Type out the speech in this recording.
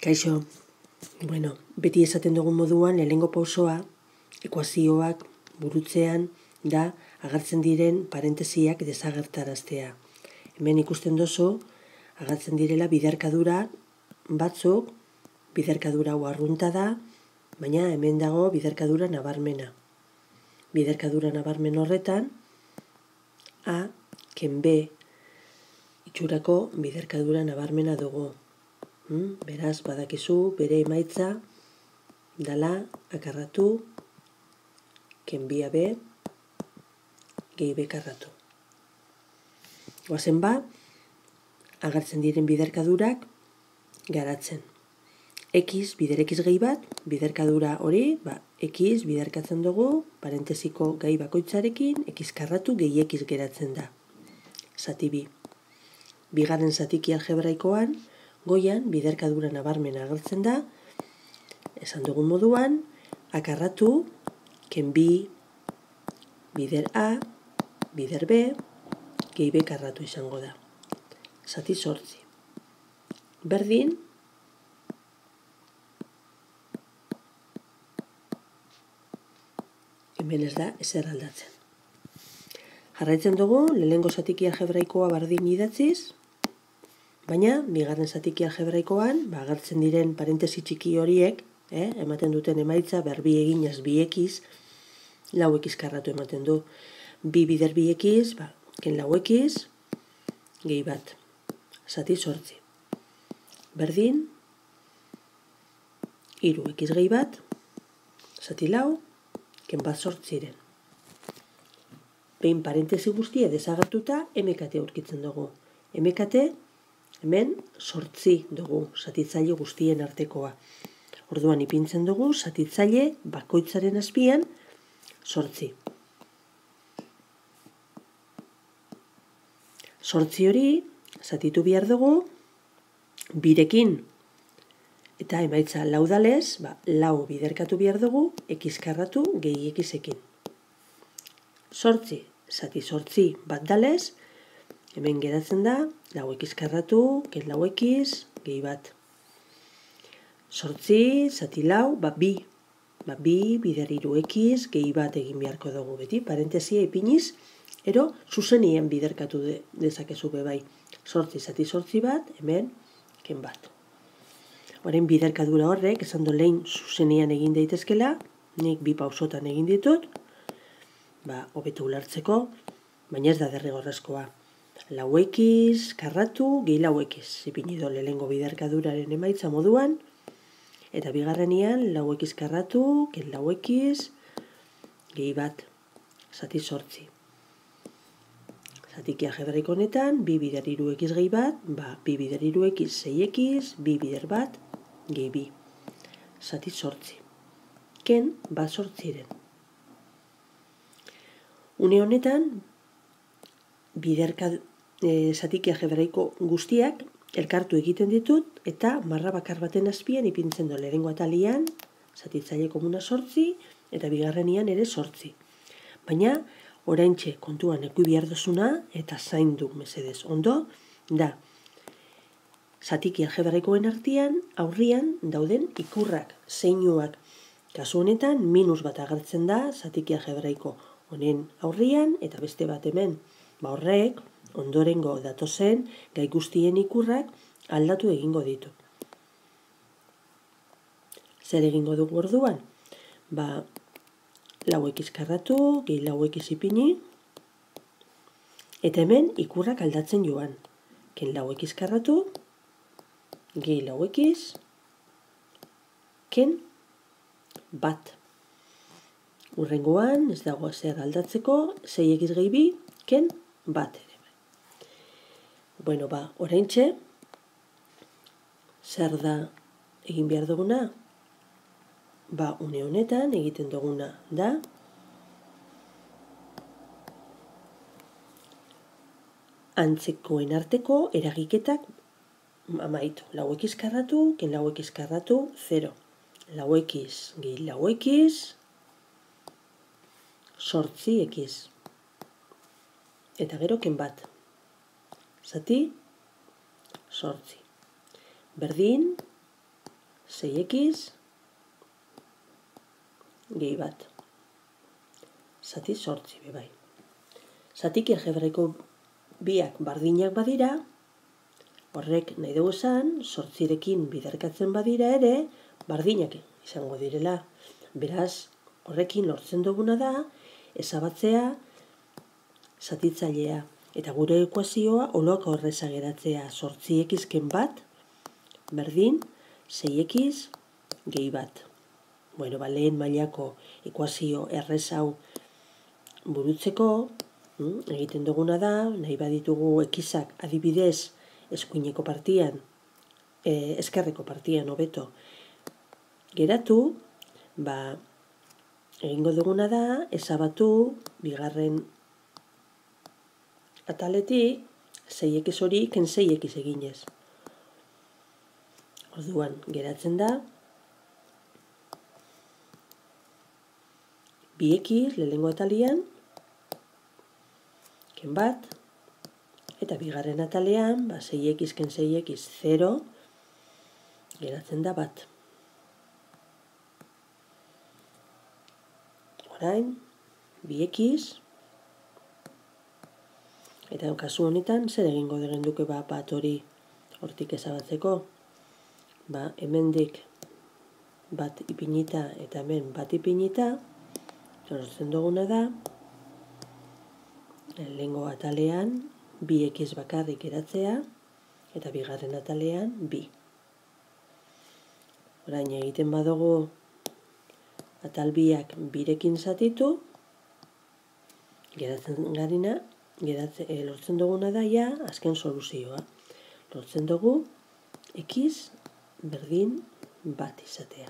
Kaixo, beti esaten dugun moduan, lehenengo pausoa, ekuazioak burutzean da agertzen diren parentesiak desagertaraztea. Hemen ikusten dozu, agertzen direla biderkadura batzuk, biderkadura hau arrunta da, baina hemen dago biderkadura nabarmena. Biderkadura nabarmen horretan, A, ken B, itxurako biderkadura nabarmena dugu. Beraz, badakizu, bere emaitza, dala, akarratu, kenbia B, gehi B karratu. Goazen ba, agertzen diren biderkadurak garatzen. X, bider X gehi bat, biderkadura hori, X biderkatzen dugu, parentesiko gai bakoitzarekin, X karratu gehi X geratzen da. Zati bi. Bigarren zatiki algebraikoan, goian biderkadura nabarmena agertzen da, esan dugun moduan, akarratu, ken bi, bider A, bider B, gehi B karratu izango da. Zati 8. Berdin, hemen ez da ezer aldatzen. Jarraitzen dugu, lehenengo zatiki algebraikoa berdin idatziz, baina, bigarren zatiki algebraikoan, agertzen diren parentesi txiki horiek, ematen duten emaitza, berbi eginaz bi X, lau X karratu ematen du. Bi bider bi X, ken lau X, gehi bat. Zati 8. Berdin, hiru X gehi bat, zati lau, ken bat 8. Behin parentesi guztia desagertuta, MKT aurkitzen dugu. MKT, hemen 8 dugu, zatitzaile guztien artekoa. Orduan ipintzen dugu, zatitzaile bakoitzaren azpian 8. 8 hori, zatitu behar dugu, birekin, eta emaitza laudalez, lau biderkatu behar dugu, X karratu gehi X-ekin. 8, zati 8 bat dalez, hemen geratzen da, lau X karratu, ken lau X, gehi bat. 8, zati lau, bi. Bi, bider hiru X, gehi bat egin beharko dugu beti, parentesia ipiniz, ero, zuzenien biderkatu dezakezu bebai. 8, zati 8 bat, hemen, ken bat. Orain biderkadura horrek, esan do lehen zuzenean egin daitezkela, nik bi pausotan egin ditut, hobeto ulertzeko, baina ez da derrigorrezkoa. Lau X, karratu, gehi lau X, ipinido lehenengo biderkaduraren emaitza moduan, eta bigarrenian, lau X karratu, ken lau X, gehi bat, zati 8. Zatiki algebraiko honetan, bi bider hiru X gehi bat, bi bider hiru X, 6X, bi bider bat, gehi bi. Zati 8. Ken bat 8. Une honetan, zatiki algebraiko guztiak elkartu egiten ditut, eta marra bakar baten azpian ipintzen du lehenengo atalian, zatitzaile komuna 8, eta bigarrenian ere 8. Baina, oraintxe kontuan eki behar duzuna, eta zaindu mesedez ondo, da, zatiki algebraikoen artean, aurrian dauden ikurrak, zeinuak. Kasu honetan, minus bat agertzen da, zatiki algebraiko honen aurrian, eta beste bat hemen, horrek, ondorengo datozen, gai guztien ikurrak aldatu egingo ditu. Zer egingo dugu orduan? Lau X karratu, gehi lau X ipini, eta hemen ikurrak aldatzen joan. Ken lau X karratu, gehi lau X, ken bat. Urrengoan, ez dago zer aldatzeko, 6X gehi bi, ken bat ere. Oraintxe, zer da egin behar duguna? Une honetan egiten duguna da, antzekoen arteko eragiketak amaitu. Lau X karratu, ken lau X karratu, 0. Lau X gehi lau X, 8X. Eta gero ken bat. Zati, 8. Berdin, 6x gehi bat. Zati sortzi bebai. Zatiki algebraiko biak bardinak badira, horrek nahi dugu esan, sortzirekin biderkatzen badira ere, bardinak izango direla. Beraz, horrekin lortzen duguna da, ezabatzea zatitzailea. Eta gure ekuazioa oloko horreza geratzea, 8x ken bat, berdin, 6x gehi bat. Bueno, lehen mailako ekuazio errez hau burutzeko, egiten duguna da, nahi baditugu ekizak adibidez eskuineko partian, eskerreko partian hobeto geratu, egingo duguna da, ezabatu bigarren ataletik 6x hori ken 6x eginez. Orduan, geratzen da, 2x lehenengo atalian, ken bat, eta bigarren atalean, 6x ken 6x 0, geratzen da bat. Orain, 2x, eta kasu honetan, zer egingo duke bat hori hortik ezabatzeko? Hemendik bat ipinita eta hemen bat ipinita, lortzen duguna da, lehengo atalean 2x bakarrik geratzea, eta bigarren atalean 2. Orain egiten badugu atal biak birekin zatitu, lortzen duguna da ja azken soluzioa. Lortzen dugu x berdin bat izatea.